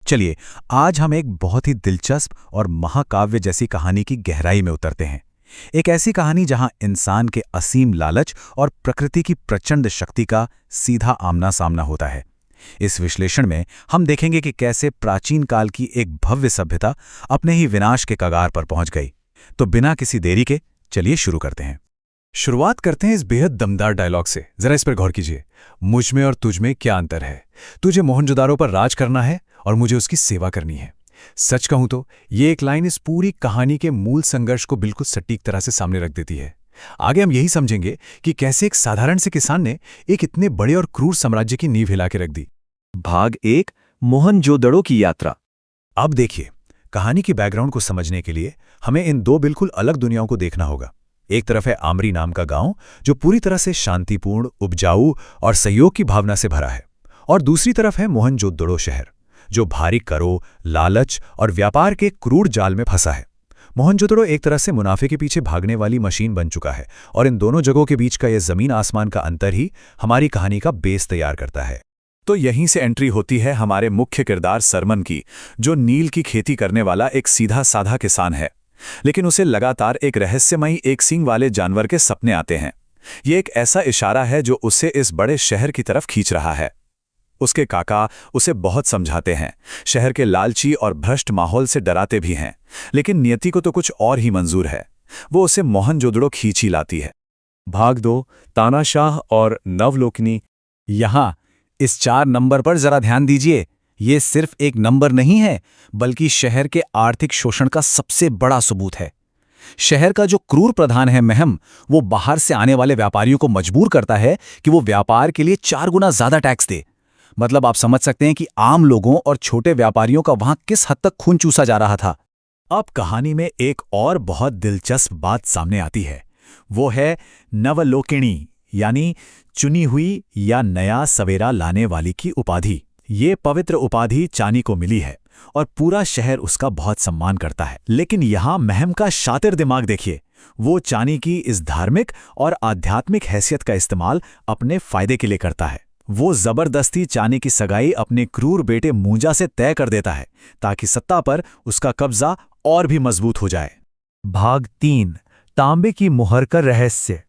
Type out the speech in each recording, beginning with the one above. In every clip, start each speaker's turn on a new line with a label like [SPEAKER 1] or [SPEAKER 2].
[SPEAKER 1] चलिए, आज हम एक बहुत ही दिलचस्प और महाकाव्य जैसी कहानी की गहराई में उतरते हैं। एक ऐसी कहानी जहां इंसान के असीम लालच और प्रकृति की प्रचंड शक्ति का सीधा आमना सामना होता है। इस विश्लेषण में हम देखेंगे कि कैसे प्राचीन काल की एक भव्य सभ्यता अपने ही विनाश के कगार पर पहुंच गई। तो बिना किसी देरी के चलिए शुरू करते हैं। शुरुआत करते हैं इस बेहद दमदार डायलॉग से। जरा इस पर गौर कीजिए। मुझ में और तुझ में क्या अंतर है? तुझे मोहनजोदारो पर राज करना है और मुझे उसकी सेवा करनी है। सच कहूं तो ये एक लाइन इस पूरी कहानी के मूल संघर्ष को बिल्कुल सटीक तरह से सामने रख देती है। आगे हम यही समझेंगे कि कैसे एक साधारण से किसान ने एक इतने बड़े और क्रूर साम्राज्य की नींव हिला के रख दी।
[SPEAKER 2] भाग 1 मोहनजोदड़ो की यात्रा।
[SPEAKER 1] अब देखिए, कहानी की बैकग्राउंड को समझने के लिए हमें इन दो बिल्कुल अलग दुनियाओं को देखना होगा। एक तरफ है आमरी नाम का गांव, जो पूरी तरह से शांतिपूर्ण, उपजाऊ और सहयोग की भावना से भरा है, और दूसरी तरफ है मोहनजोदड़ो शहर, जो भारी करों, लालच और व्यापार के क्रूर जाल में फंसा है। मोहनजोदड़ो एक तरह से मुनाफे के पीछे भागने वाली मशीन बन चुका है, और इन दोनों जगहों के बीच का यह जमीन आसमान का अंतर ही हमारी कहानी का बेस तैयार करता है।
[SPEAKER 2] तो यहीं से एंट्री होती है हमारे मुख्य किरदार सरमन की, जो नील की खेती करने वाला एक सीधा साधा किसान है, लेकिन उसे लगातार एक रहस्यमयी एक सींग वाले जानवर के सपने आते हैं। ये एक ऐसा इशारा है जो उसे इस बड़े शहर की तरफ खींच रहा है। उसके काका उसे बहुत समझाते हैं, शहर के लालची और भ्रष्ट माहौल से डराते भी हैं, लेकिन नियति को तो कुछ और ही मंजूर है। वो उसे मोहनजोदड़ो खींच ही लाती है।
[SPEAKER 3] भाग 2 तानाशाह और नवलोकनी।
[SPEAKER 1] यहाँ इस 4 नंबर पर जरा ध्यान दीजिए। ये सिर्फ एक नंबर नहीं है, बल्कि शहर के आर्थिक शोषण का सबसे बड़ा सबूत है। शहर का जो क्रूर प्रधान है महम, वो बाहर से आने वाले व्यापारियों को मजबूर करता है कि वो व्यापार के लिए 4 गुना ज्यादा टैक्स दे। मतलब आप समझ सकते हैं कि आम लोगों और छोटे व्यापारियों का वहां किस हद तक खून चूसा जा रहा था। अब कहानी में एक और बहुत दिलचस्प बात सामने आती है। वो है नवलोकिनी, यानी चुनी हुई या नया सवेरा लाने वाली की उपाधि। ये पवित्र उपाधि चानी को मिली है और पूरा शहर उसका बहुत सम्मान करता है। लेकिन यहां महम का शातिर दिमाग देखिए। वो चानी की इस धार्मिक और आध्यात्मिक हैसियत का इस्तेमाल अपने फायदे के लिए करता है। वो जबरदस्ती चानी की सगाई अपने क्रूर बेटे मूंजा से तय कर देता है, ताकि सत्ता पर उसका कब्जा और भी मजबूत हो जाए।
[SPEAKER 3] भाग 3 तांबे की मुहर का रहस्य।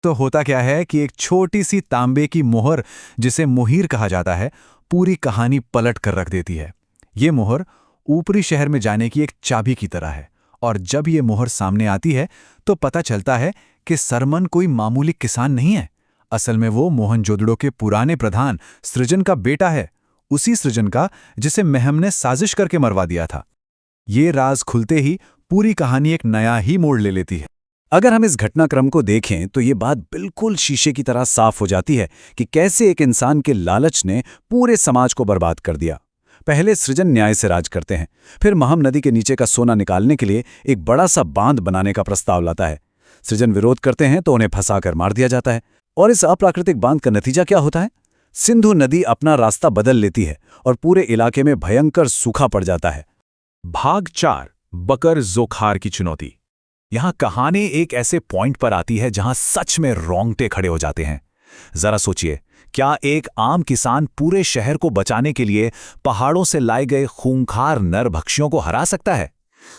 [SPEAKER 1] तो होता क्या है कि एक छोटी सी तांबे की मोहर, जिसे मुहीर कहा जाता है, पूरी कहानी पलट कर रख देती है। ये मोहर ऊपरी शहर में जाने की एक चाबी की तरह है, और जब ये मोहर सामने आती है तो पता चलता है कि सरमन कोई मामूली किसान नहीं है। असल में वो मोहनजोदड़ो के पुराने प्रधान सृजन का बेटा है, उसी सृजन का जिसे महम ने साजिश करके मरवा दिया था। ये राज खुलते ही पूरी कहानी एक नया ही मोड़ ले लेती है। अगर हम इस घटनाक्रम को देखें तो ये बात बिल्कुल शीशे की तरह साफ हो जाती है कि कैसे एक इंसान के लालच ने पूरे समाज को बर्बाद कर दिया। पहले सृजन न्याय से राज करते हैं, फिर महम नदी के नीचे का सोना निकालने के लिए एक बड़ा सा बांध बनाने का प्रस्ताव लाता है। सृजन विरोध करते हैं तो उन्हें फंसाकर मार दिया जाता है। और इस अप्राकृतिक बांध का नतीजा क्या होता है? सिंधु नदी अपना रास्ता बदल लेती है और पूरे इलाके में भयंकर सूखा पड़ जाता है।
[SPEAKER 3] भाग 4 बकर जोखार की चुनौती।
[SPEAKER 1] यहां कहानी एक ऐसे पॉइंट पर आती है जहां सच में रोंगटे खड़े हो जाते हैं। जरा सोचिए, क्या एक आम किसान पूरे शहर को बचाने के लिए पहाड़ों से लाए गए खूंखार नरभक्षियों को हरा सकता है?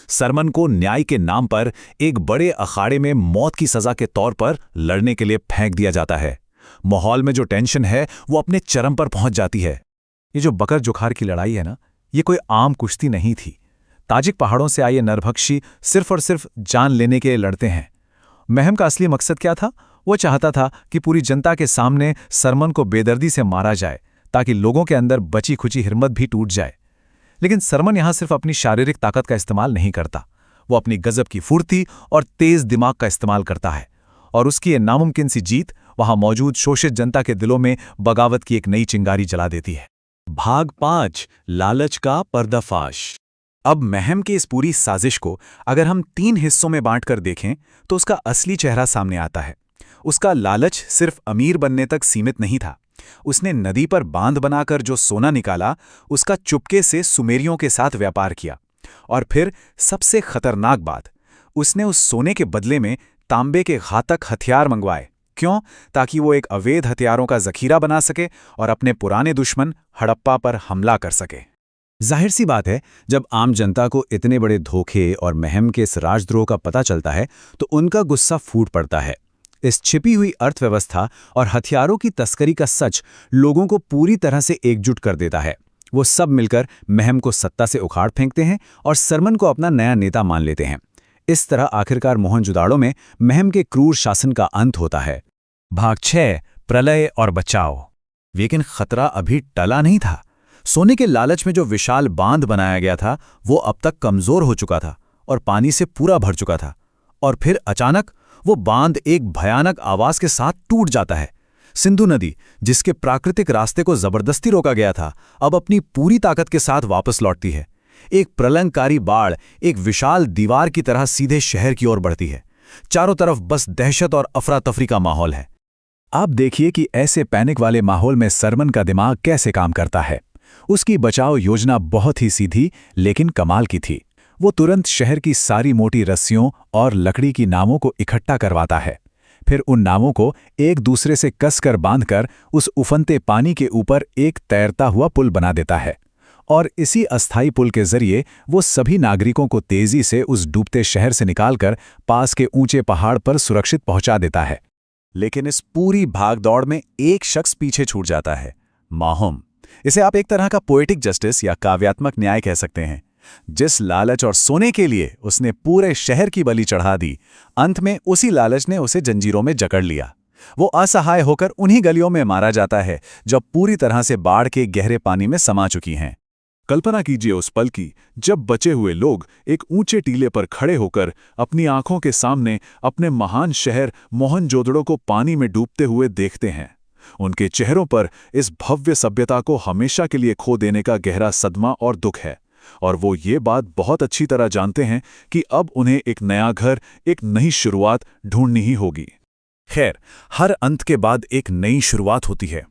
[SPEAKER 1] सरमन को न्याय के नाम पर एक बड़े अखाड़े में मौत की सजा के तौर पर लड़ने के लिए फेंक दिया जाता है। माहौल में जो टेंशन है वो अपने चरम पर पहुंच जाती है। ये जो बकर जोखार की लड़ाई है ना, ये कोई आम कुश्ती नहीं थी। ताजिक पहाड़ों से आए नरभक्षी सिर्फ और सिर्फ जान लेने के लिए लड़ते हैं। महम का असली मकसद क्या था? वो चाहता था कि पूरी जनता के सामने सरमन को बेदर्दी से मारा जाए, ताकि लोगों के अंदर बची खुची हिम्मत भी टूट जाए। लेकिन सरमन यहां सिर्फ अपनी शारीरिक ताकत का इस्तेमाल नहीं करता, वो अपनी गजब की फुर्ती और तेज दिमाग का इस्तेमाल करता है। और उसकी ये नामुमकिन सी जीत वहां मौजूद शोषित जनता के दिलों में बगावत की एक नई चिंगारी जला देती है।
[SPEAKER 2] भाग 5 लालच का पर्दाफाश।
[SPEAKER 1] अब महम की इस पूरी साजिश को अगर हम 3 हिस्सों में बांटकर देखें तो उसका असली चेहरा सामने आता है। उसका लालच सिर्फ अमीर बनने तक सीमित नहीं था। उसने नदी पर बांध बनाकर जो सोना निकाला, उसका चुपके से सुमेरियों के साथ व्यापार किया। और फिर सबसे खतरनाक बात, उसने उस सोने के बदले में तांबे के घातक हथियार मंगवाए। क्यों? ताकि वो एक अवैध हथियारों का जखीरा बना सके और अपने पुराने दुश्मन हड़प्पा पर हमला कर सके।
[SPEAKER 2] जाहिर सी बात है, जब आम जनता को इतने बड़े धोखे और महम के इस राजद्रोह का पता चलता है तो उनका गुस्सा फूट पड़ता है। इस छिपी हुई अर्थव्यवस्था और हथियारों की तस्करी का सच लोगों को पूरी तरह से एकजुट कर देता है। वो सब मिलकर महम को सत्ता से उखाड़ फेंकते हैं और सरमन को अपना नया नेता मान लेते हैं। इस तरह आखिरकार मोहनजोदाड़ो में महम के क्रूर शासन का अंत होता है।
[SPEAKER 3] भाग 6 प्रलय और बचाव।
[SPEAKER 1] लेकिन खतरा अभी टला नहीं था। सोने के लालच में जो विशाल बांध बनाया गया था वो अब तक कमजोर हो चुका था और पानी से पूरा भर चुका था। और फिर अचानक वो बांध एक भयानक आवाज के साथ टूट जाता है। सिंधु नदी, जिसके प्राकृतिक रास्ते को जबरदस्ती रोका गया था, अब अपनी पूरी ताकत के साथ वापस लौटती है। एक प्रलंकारी बाढ़ एक विशाल दीवार की तरह सीधे शहर की ओर बढ़ती है। चारों तरफ बस दहशत और अफरा तफरी का माहौल है।
[SPEAKER 2] आप देखिए कि ऐसे पैनिक वाले माहौल में सरमन का दिमाग कैसे काम करता है। उसकी बचाव योजना बहुत ही सीधी लेकिन कमाल की थी। वो तुरंत शहर की सारी मोटी रस्सियों और लकड़ी की नावों को इकट्ठा करवाता है। फिर उन नावों को एक दूसरे से कसकर बांधकर उस उफनते पानी के ऊपर एक तैरता हुआ पुल बना देता है। और इसी अस्थायी पुल के जरिए वो सभी नागरिकों को तेजी से उस डूबते शहर से निकालकर पास के ऊंचे पहाड़ पर सुरक्षित पहुंचा देता है।
[SPEAKER 1] लेकिन इस पूरी भागदौड़ में एक शख्स पीछे छूट जाता है, माहम। इसे आप एक तरह का पोएटिक जस्टिस या काव्यात्मक न्याय कह सकते हैं। जिस लालच और सोने के लिए उसने पूरे शहर की बलि चढ़ा दी, अंत में उसी लालच ने उसे जंजीरों में जकड़ लिया। वो असहाय होकर उन्हीं गलियों में मारा जाता है जो पूरी तरह से बाढ़ के गहरे पानी में समा चुकी हैं।
[SPEAKER 2] कल्पना कीजिए उस पल की जब बचे हुए लोग एक ऊंचे टीले पर खड़े होकर अपनी आंखों के सामने अपने महान शहर मोहनजोदड़ो को पानी में डूबते हुए देखते हैं। उनके चेहरों पर इस भव्य सभ्यता को हमेशा के लिए खो देने का गहरा सदमा और दुख है, और वो ये बात बहुत अच्छी तरह जानते हैं कि अब उन्हें एक नया घर, एक नई शुरुआत ढूंढनी ही होगी।
[SPEAKER 1] खैर, हर अंत के बाद एक नई शुरुआत होती है।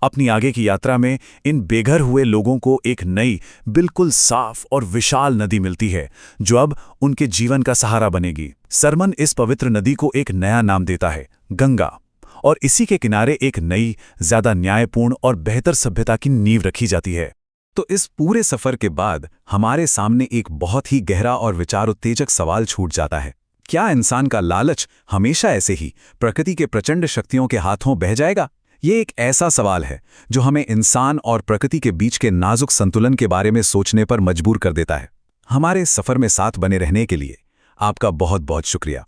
[SPEAKER 1] अपनी आगे की यात्रा में इन बेघर हुए लोगों को एक नई, बिल्कुल साफ और विशाल नदी मिलती है जो अब उनके जीवन का सहारा बनेगी। सरमन इस पवित्र नदी को एक नया नाम देता है, गंगा, और इसी के किनारे एक नई, ज्यादा न्यायपूर्ण और बेहतर सभ्यता की नींव रखी जाती है। तो इस पूरे सफर के बाद हमारे सामने एक बहुत ही गहरा और विचार उत्तेजक सवाल छूट जाता है। क्या इंसान का लालच हमेशा ऐसे ही प्रकृति के प्रचंड शक्तियों के हाथों बह जाएगा? ये एक ऐसा सवाल है जो हमें इंसान और प्रकृति के बीच के नाजुक संतुलन के बारे में सोचने पर मजबूर कर देता है। हमारे सफर में साथ बने रहने के लिए आपका बहुत बहुत शुक्रिया।